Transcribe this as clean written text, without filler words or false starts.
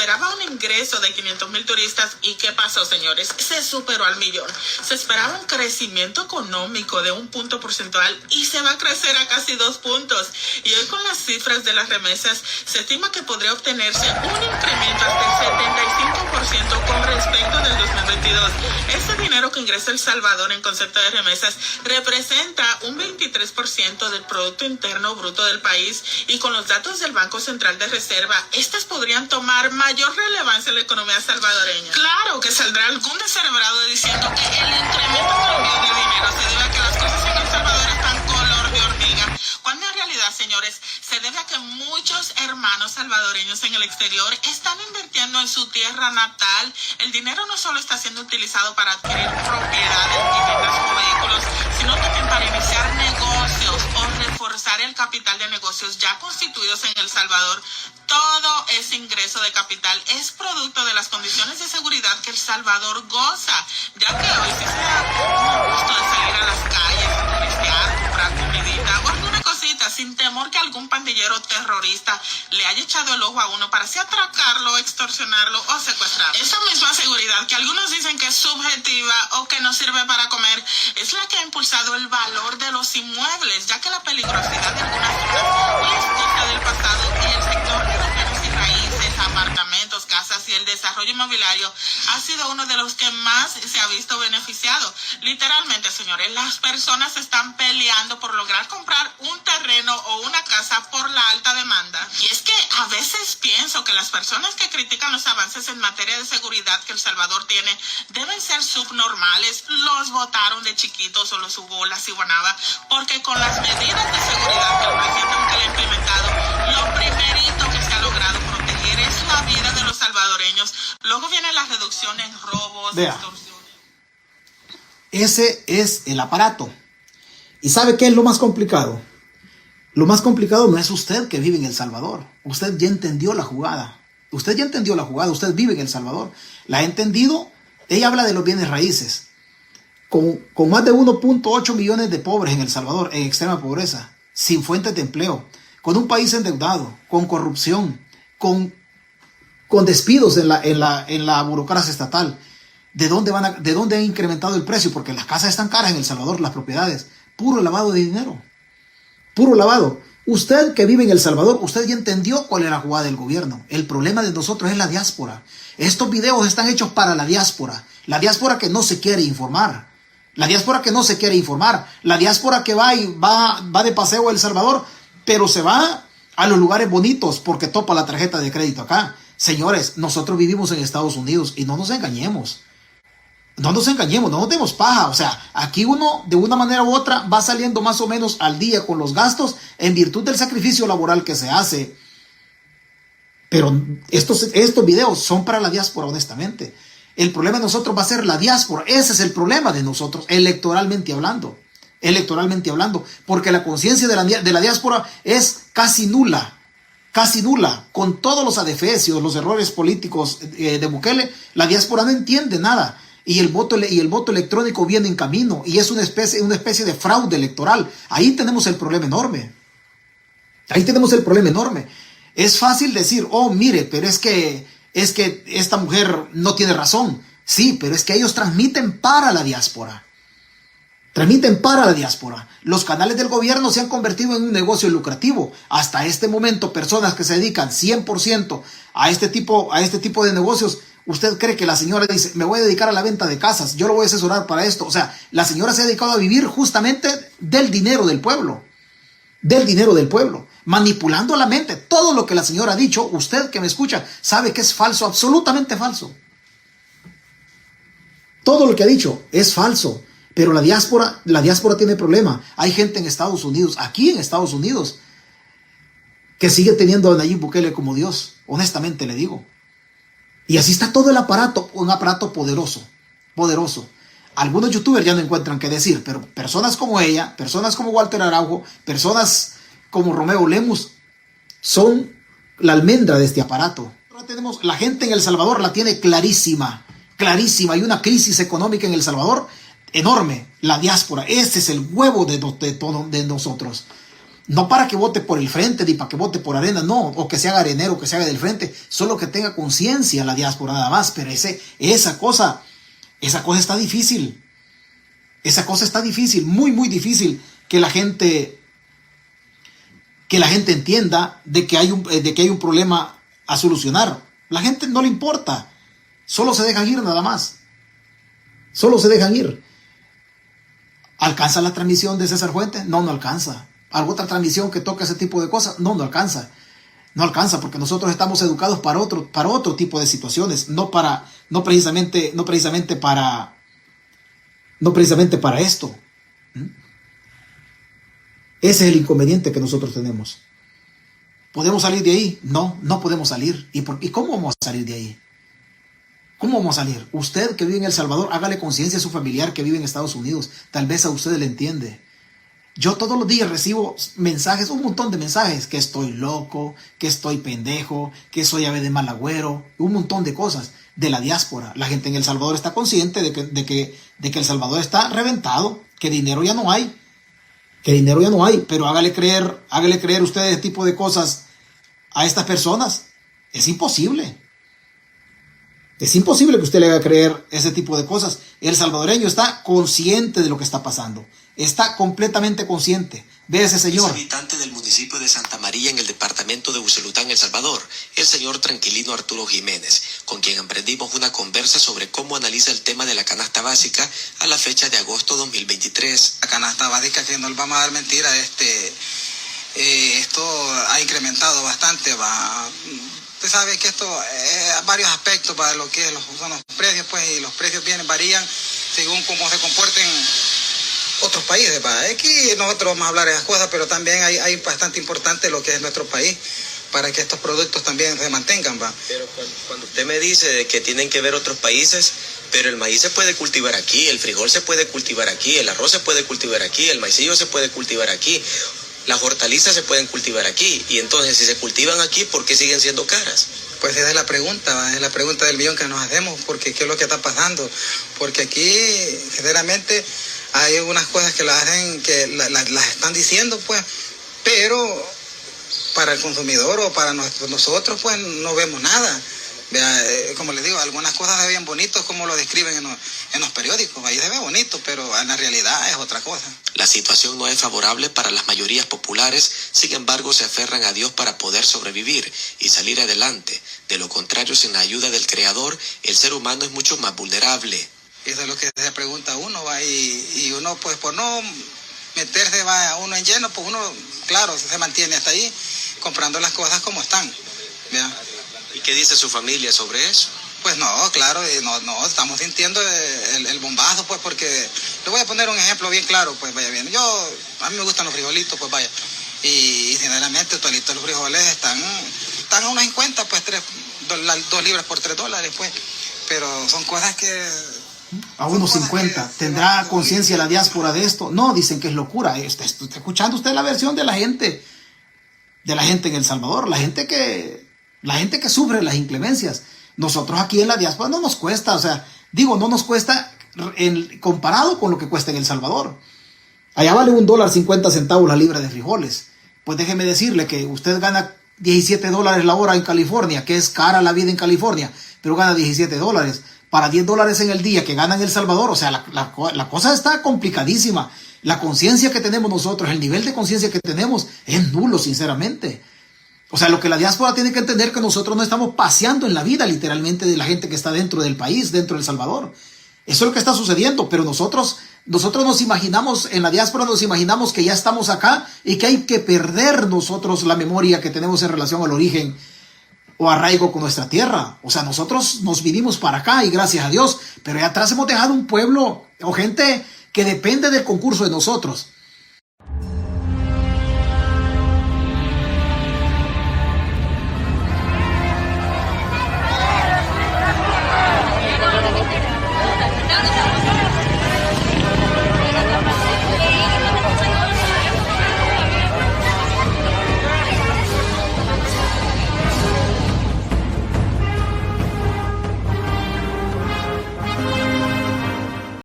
esperaba un ingreso de 500,000 turistas. ¿Y qué pasó, señores? Se superó al millón. Se esperaba un crecimiento económico de 1 punto porcentual y se va a crecer a casi 2 puntos. Y hoy con las cifras de las remesas se estima que podría obtenerse un incremento hasta el 75% con respecto del 2022. Ese dinero que ingresa El Salvador en concepto de remesas representa un 23% del Producto Interno Bruto del país, y con los datos del Banco Central de Reserva, estas podrían tomar mayor relevancia en la economía salvadoreña. Claro que saldrá algún descerebrado diciendo que el incremento del envío de dinero se debe a que las cosas en El Salvador están color de hormiga, cuando en realidad, señores, se debe a que muchos hermanos salvadoreños en el exterior están invirtiendo en su tierra natal. El dinero no solo está siendo utilizado para adquirir propiedades, viviendas o vehículos, sino también para iniciar negocios o reforzar el capital de negocios ya constituidos en El Salvador. Todo ese ingreso de capital es producto de las condiciones de seguridad que El Salvador goza, ya que hoy sí se da un gusto de salir a las calles, a turistear, comprar comidita o alguna cosita, sin temor que algún pandillero terrorista le haya echado el ojo a uno para así atracarlo, extorsionarlo o secuestrarlo. Esa misma seguridad que algunos dicen que es subjetiva o que no sirve para comer es la que ha impulsado el valor de los inmuebles, ya que la peligrosidad de algunas zonas es cosa del pasado y el sector de los bienes y raíces, apartamentos, casas y el desarrollo inmobiliario ha sido uno de los que más se ha visto beneficiado. Literalmente, señores, las personas están peleando por lograr comprar un terreno o una casa por la alta demanda. Y es que a veces pienso que las personas que critican los avances en materia de seguridad que El Salvador tiene deben ser subnormales. Los votaron de chiquitos o los hubo la ciguanaba, porque con las medidas de seguridad que el presidente Bukele ha implementado, lo primerito que se ha logrado proteger es la vida de los salvadoreños. Luego viene la reducción en robos, extorsiones. Ese es el aparato. ¿Y sabe qué es lo más complicado? Lo más complicado no es usted que vive en El Salvador. Usted ya entendió la jugada. Usted ya entendió la jugada. Usted vive en El Salvador. La ha entendido. Ella habla de los bienes raíces. Con más de 1.8 millones de pobres en El Salvador, en extrema pobreza, sin fuentes de empleo, con un país endeudado, con corrupción, con despidos en la burocracia estatal. ¿De dónde han incrementado el precio? Porque las casas están caras en El Salvador, las propiedades. Puro lavado de dinero. Puro lavado. Usted que vive en El Salvador, usted ya entendió cuál es la jugada del gobierno. El problema de nosotros es la diáspora. Estos videos están hechos para la diáspora. La diáspora que no se quiere informar. La diáspora que no se quiere informar. La diáspora que va de paseo a El Salvador, pero se va a los lugares bonitos porque topa la tarjeta de crédito acá. Señores, nosotros vivimos en Estados Unidos y no nos engañemos. No nos engañemos, no nos demos paja. O sea, aquí uno de una manera u otra va saliendo más o menos al día con los gastos en virtud del sacrificio laboral que se hace. Pero estos videos son para la diáspora, honestamente. El problema de nosotros va a ser la diáspora. Ese es el problema de nosotros, electoralmente hablando. Electoralmente hablando. Porque la conciencia de la diáspora es casi nula. Casi nula. Con todos los adefesios, los errores políticos de Bukele, la diáspora no entiende nada. Y el voto electrónico viene en camino y es una especie de fraude electoral. Ahí tenemos el problema enorme. Ahí tenemos el problema enorme. Es fácil decir, oh, mire, pero es que esta mujer no tiene razón. Sí, pero es que ellos transmiten para la diáspora. Transmiten para la diáspora. Los canales del gobierno se han convertido en un negocio lucrativo. Hasta este momento, personas que se dedican 100% a este tipo de negocios. ¿Usted cree que la señora dice, me voy a dedicar a la venta de casas, yo lo voy a asesorar para esto? O sea, la señora se ha dedicado a vivir justamente del dinero del pueblo. Del dinero del pueblo. Manipulando la mente. Todo lo que la señora ha dicho, usted que me escucha, sabe que es falso, absolutamente falso. Todo lo que ha dicho es falso. Pero la diáspora tiene problema. Hay gente en Estados Unidos, aquí en Estados Unidos, que sigue teniendo a Nayib Bukele como Dios. Honestamente le digo. Y así está todo el aparato, un aparato poderoso, poderoso. Algunos youtubers ya no encuentran qué decir, pero personas como ella, personas como Walter Araujo, personas como Romeo Lemus, son la almendra de este aparato. Ahora tenemos, la gente en El Salvador la tiene clarísima, clarísima. Hay una crisis económica en El Salvador enorme, la diáspora. Ese es el huevo de nosotros. No para que vote por el frente, ni para que vote por Arena, no, o que se haga arenero, que se haga del frente, solo que tenga conciencia la diáspora nada más, pero esa cosa está difícil. Esa cosa está difícil, muy, muy difícil que la gente entienda de que hay un problema a solucionar. La gente no le importa, solo se dejan ir nada más. Solo se dejan ir. ¿Alcanza la transmisión de César Fuentes? No, no alcanza. ¿Alguna otra transmisión que toque ese tipo de cosas? No, no alcanza. No alcanza porque nosotros estamos educados para otro tipo de situaciones, no precisamente para esto. Ese es el inconveniente que nosotros tenemos. ¿Podemos salir de ahí? No, no podemos salir. ¿Y cómo vamos a salir de ahí? ¿Cómo vamos a salir? Usted que vive en El Salvador, hágale conciencia a su familiar que vive en Estados Unidos. Tal vez a usted le entiende. Yo todos los días recibo mensajes, un montón de mensajes, que estoy loco, que estoy pendejo, que soy ave de mal agüero, un montón de cosas de la diáspora. La gente en El Salvador está consciente de que El Salvador está reventado, que dinero ya no hay, pero hágale creer usted ese tipo de cosas a estas personas. Es imposible. Es imposible que usted le haga creer ese tipo de cosas. El salvadoreño está consciente de lo que está pasando. Está completamente consciente. Ve a ese señor. Es habitante del municipio de Santa María en el departamento de Usulután, El Salvador, el señor Tranquilino Arturo Jiménez, con quien emprendimos una conversa sobre cómo analiza el tema de la canasta básica a la fecha de agosto 2023. La canasta básica, que no le vamos a dar mentira, esto ha incrementado bastante, Usted sabe que esto varios aspectos para lo que son los precios, pues, y los precios varían según cómo se comporten otros países. Aquí nosotros vamos a hablar de esas cosas, pero también hay bastante importante lo que es nuestro país para que estos productos también se mantengan. Pero cuando usted me dice de que tienen que ver otros países, pero el maíz se puede cultivar aquí, el frijol se puede cultivar aquí, el arroz se puede cultivar aquí, el maicillo se puede cultivar aquí. Las hortalizas se pueden cultivar aquí, y entonces si se cultivan aquí, ¿por qué siguen siendo caras? Pues esa es la pregunta del millón que nos hacemos, porque ¿qué es lo que está pasando? Porque aquí, sinceramente, hay unas cosas que las hacen, que las están diciendo, pues, pero para el consumidor o para nosotros, pues, no vemos nada. Como les digo, algunas cosas se ven bonitos como lo describen en los periódicos, ahí se ve bonito, pero en la realidad es otra cosa. La situación no es favorable para las mayorías populares, sin embargo se aferran a Dios para poder sobrevivir y salir adelante. De lo contrario, sin la ayuda del Creador, el ser humano es mucho más vulnerable. Eso es lo que se pregunta uno, y uno, pues, por no meterse uno en lleno, pues uno, claro, se mantiene hasta ahí comprando las cosas como están. ¿Y qué dice su familia sobre eso? Pues no, claro, no estamos sintiendo el bombazo, pues, porque le voy a poner un ejemplo bien claro, pues, vaya bien. A mí me gustan los frijolitos, pues, vaya. Y sinceramente, todos los frijoles están a unos 50, pues, 2 libras por $3, pues. Pero son cosas que... A unos 50. ¿Tendrá conciencia la diáspora de esto? No, dicen que es locura. Está escuchando usted la versión de la gente en El Salvador, la gente que sufre las inclemencias. Nosotros aquí en la diáspora no nos cuesta, no nos cuesta comparado con lo que cuesta en El Salvador. Allá vale $1.50 la libra de frijoles. Pues déjeme decirle que usted gana $17 la hora en California, que es cara la vida en California, pero gana $17. Para $10 en el día que gana en El Salvador, la cosa está complicadísima. La conciencia que tenemos nosotros, el nivel de conciencia que tenemos es nulo, sinceramente. Lo que la diáspora tiene que entender, que nosotros no estamos paseando en la vida literalmente de la gente que está dentro del país, dentro de El Salvador. Eso es lo que está sucediendo, pero nosotros nos imaginamos, en la diáspora nos imaginamos que ya estamos acá y que hay que perder nosotros la memoria que tenemos en relación al origen o arraigo con nuestra tierra. Nosotros nos vinimos para acá y gracias a Dios, pero allá atrás hemos dejado un pueblo o gente que depende del concurso de nosotros.